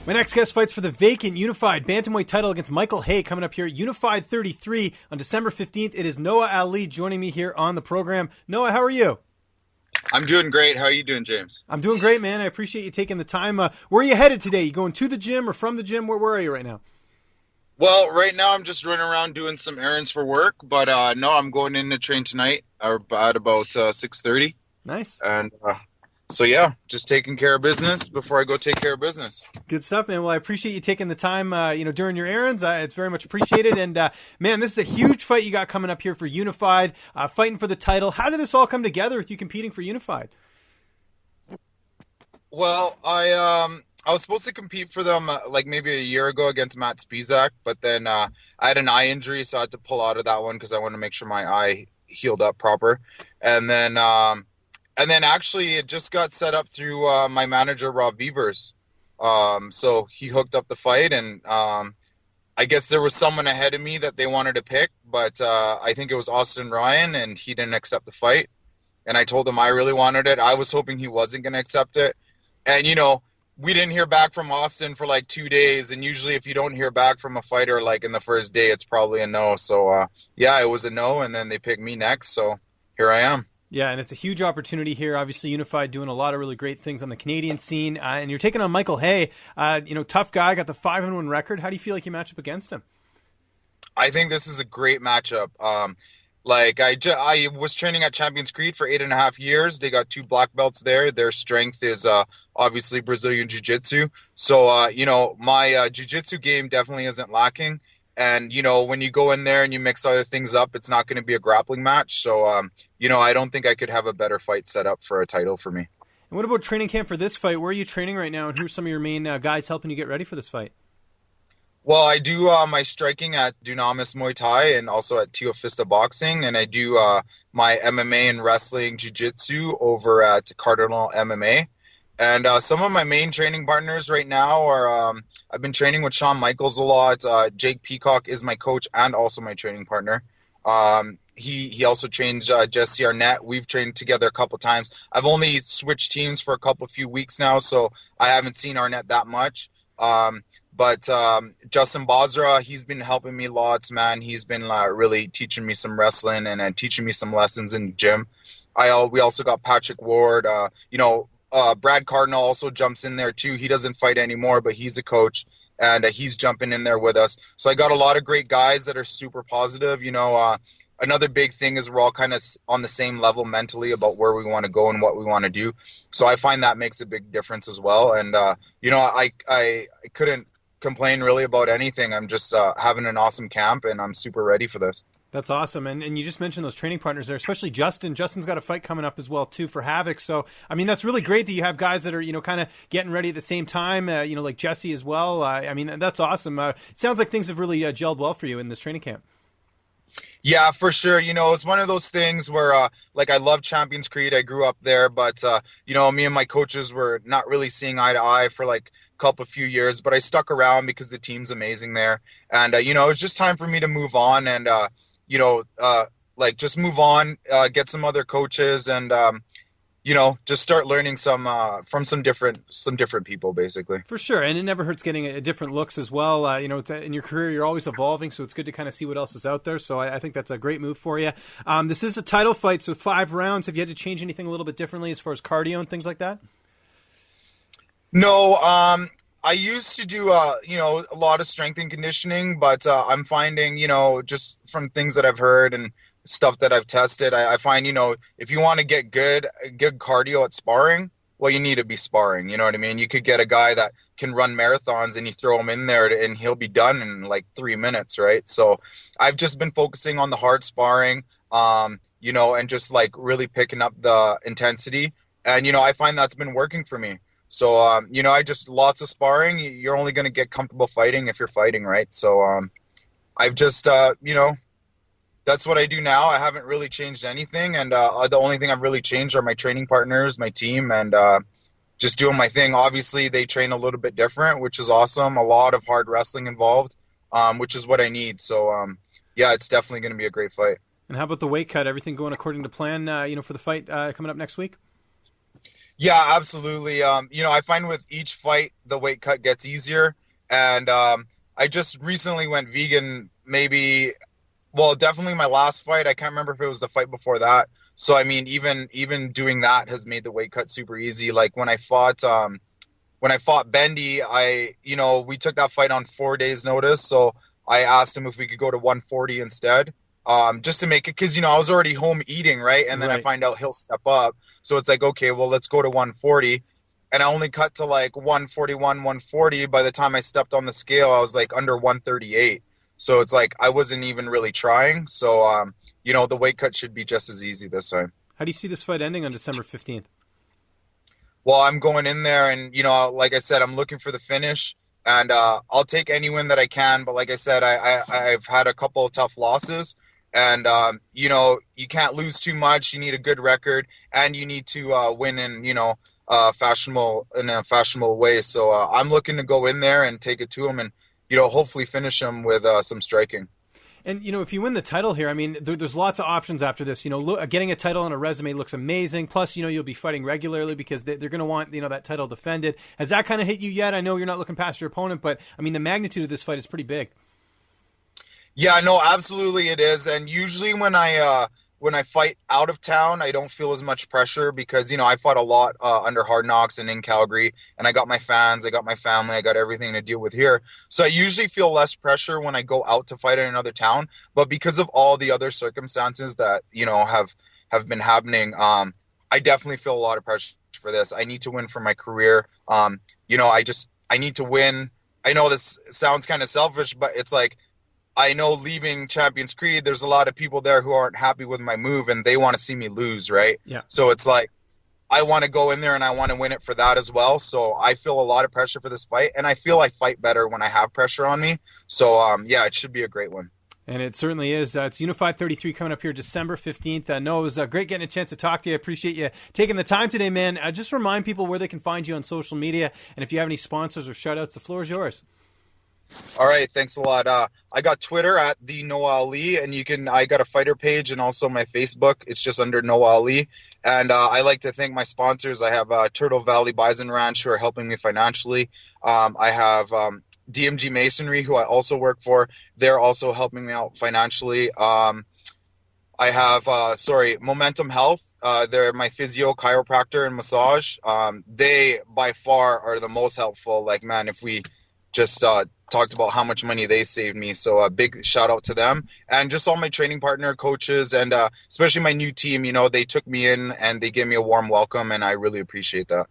My next guest fights for the vacant Unified Bantamweight title against Michael Hay coming up here at Unified 33 on December 15th. It is Noah Ali joining me here on the program. Noah, how are you? I'm doing great. How are you doing, James? I'm doing great, man. I appreciate you taking the time. Where are you headed today? You going to the gym or from the gym? Where are you right now? Well, right now I'm just running around doing some errands for work, but no, I'm going in to train tonight at about 6:30. Nice. And so, yeah, just taking care of business before I go take care of business. Good stuff, man. Well, I appreciate you taking the time, during your errands. It's very much appreciated. And, man, this is a huge fight you got coming up here for Unified, fighting for the title. How did this all come together with you competing for Unified? Well, I was supposed to compete for them like maybe a year ago against Matt Spizak, but then I had an eye injury, so I had to pull out of that one because I wanted to make sure my eye healed up proper. And then actually it just got set up through my manager, Rob Beavers. So he hooked up the fight, and I guess there was someone ahead of me that they wanted to pick, but I think it was Austin Ryan, and he didn't accept the fight. And I told him I really wanted it. I was hoping he wasn't going to accept it. And, we didn't hear back from Austin for like 2 days. And usually if you don't hear back from a fighter like in the first day, it's probably a no. So, yeah, it was a no. And then they picked me next. So here I am. Yeah, and it's a huge opportunity here. Obviously, Unified doing a lot of really great things on the Canadian scene. And you're taking on Michael Hay. Tough guy, got the 5-1 record. How do you feel like you match up against him? I think this is a great matchup. I was training at Champions Creed for 8.5 years. They got 2 black belts there. Their strength is obviously Brazilian Jiu-Jitsu. So, my Jiu-Jitsu game definitely isn't lacking. And, when you go in there and you mix other things up, it's not going to be a grappling match. So, I don't think I could have a better fight set up for a title for me. And what about training camp for this fight? Where are you training right now, and who are some of your main guys helping you get ready for this fight? Well, I do my striking at Dunamis Muay Thai and also at Teofista Boxing, and I do my MMA and wrestling jiu-jitsu over at Cardinal MMA. And some of my main training partners right now are I've been training with Shawn Michaels a lot. Jake Peacock is my coach and also my training partner. He also trains Jesse Arnett. We've trained together a couple times. I've only switched teams for a few weeks now, so I haven't seen Arnett that much. But Justin Basra, he's been helping me lots, man. He's been really teaching me some wrestling and teaching me some lessons in the gym. We also got Patrick Ward. Brad Cardinal also jumps in there too. He doesn't fight anymore, but he's a coach, and he's jumping in there with us. So I got a lot of great guys that are super positive. Another big thing is we're all kind of on the same level mentally about where we want to go and what we want to do. So I find that makes a big difference as well. And, I couldn't complain really about anything. I'm just having an awesome camp, and I'm super ready for this. That's awesome. And you just mentioned those training partners there, especially Justin. Justin's got a fight coming up as well, too, for Havoc. So, I mean, that's really great that you have guys that are, kind of getting ready at the same time, like Jesse as well. That's awesome. It sounds like things have really gelled well for you in this training camp. Yeah, for sure. It's one of those things where, I love Champions Creed. I grew up there, but, me and my coaches were not really seeing eye to eye for a few years, but I stuck around because the team's amazing there. And, it was just time for me to move on and, just move on, get some other coaches and, just start learning from some different people, basically. For sure. And it never hurts getting a different looks as well. In your career, you're always evolving, so it's good to kind of see what else is out there. So I think that's a great move for you. This is a title fight, so 5 rounds. Have you had to change anything a little bit differently as far as cardio and things like that? No, I used to do, a lot of strength and conditioning, but I'm finding, just from things that I've heard and stuff that I've tested, I find, if you want to get good cardio at sparring, well, you need to be sparring. You know what I mean? You could get a guy that can run marathons and you throw him in there and he'll be done in 3 minutes, right? So I've just been focusing on the hard sparring, and just really picking up the intensity. And, I find that's been working for me. So, I just lots of sparring. You're only going to get comfortable fighting if you're fighting, right? So, I've just, that's what I do now. I haven't really changed anything. And the only thing I've really changed are my training partners, my team, and just doing my thing. Obviously, they train a little bit different, which is awesome. A lot of hard wrestling involved, which is what I need. So, it's definitely going to be a great fight. And how about the weight cut? Everything going according to plan, for the fight coming up next week? Yeah, absolutely. I find with each fight the weight cut gets easier, and I just recently went vegan. Maybe, well, definitely my last fight. I can't remember if it was the fight before that. So I mean, even doing that has made the weight cut super easy. Like when I fought Bendy, we took that fight on 4 days notice. So I asked him if we could go to 140 instead. Just to make it, because, I was already home eating, right? And then I Right. find out he'll step up. So it's like, okay, well, let's go to 140. And I only cut to like 141, 140. By the time I stepped on the scale, I was like under 138. So it's like I wasn't even really trying. So, the weight cut should be just as easy this time. How do you see this fight ending on December 15th? Well, I'm going in there and, like I said, I'm looking for the finish and I'll take any win that I can. But like I said, I've had a couple of tough losses and, you can't lose too much. You need a good record and you need to win in a fashionable way. So I'm looking to go in there and take it to him and, hopefully finish him with some striking. And, if you win the title here, I mean, there's lots of options after this. Getting a title on a resume looks amazing. Plus, you'll be fighting regularly because they're going to want, that title defended. Has that kind of hit you yet? I know you're not looking past your opponent, but, I mean, the magnitude of this fight is pretty big. Yeah, no, absolutely it is. And usually when I fight out of town, I don't feel as much pressure because, I fought a lot under Hard Knocks and in Calgary, and I got my fans, I got my family, I got everything to deal with here. So I usually feel less pressure when I go out to fight in another town. But because of all the other circumstances that, have been happening, I definitely feel a lot of pressure for this. I need to win for my career. I need to win. I know this sounds kind of selfish, but it's like, I know leaving Champions Creed, there's a lot of people there who aren't happy with my move and they want to see me lose, right? Yeah. So it's like, I want to go in there and I want to win it for that as well. So I feel a lot of pressure for this fight and I feel I fight better when I have pressure on me. So, it should be a great one. And it certainly is. It's Unified 33 coming up here December 15th. No, it was great getting a chance to talk to you. I appreciate you taking the time today, man. Just remind people where they can find you on social media. And if you have any sponsors or shout outs, the floor is yours. All right, thanks a lot. I got Twitter at the Noah Ali, and I got a fighter page and also my Facebook. It's just under Noah Ali. And I like to thank my sponsors. I have Turtle Valley Bison Ranch who are helping me financially. I have DMG Masonry, who I also work for. They're also helping me out financially. I have, Momentum Health. They're my physio, chiropractor, and massage. They by far are the most helpful. Like, man, if we just talked about how much money they saved me. So a big shout out to them and just all my training partner coaches and especially my new team, they took me in and they gave me a warm welcome and I really appreciate that.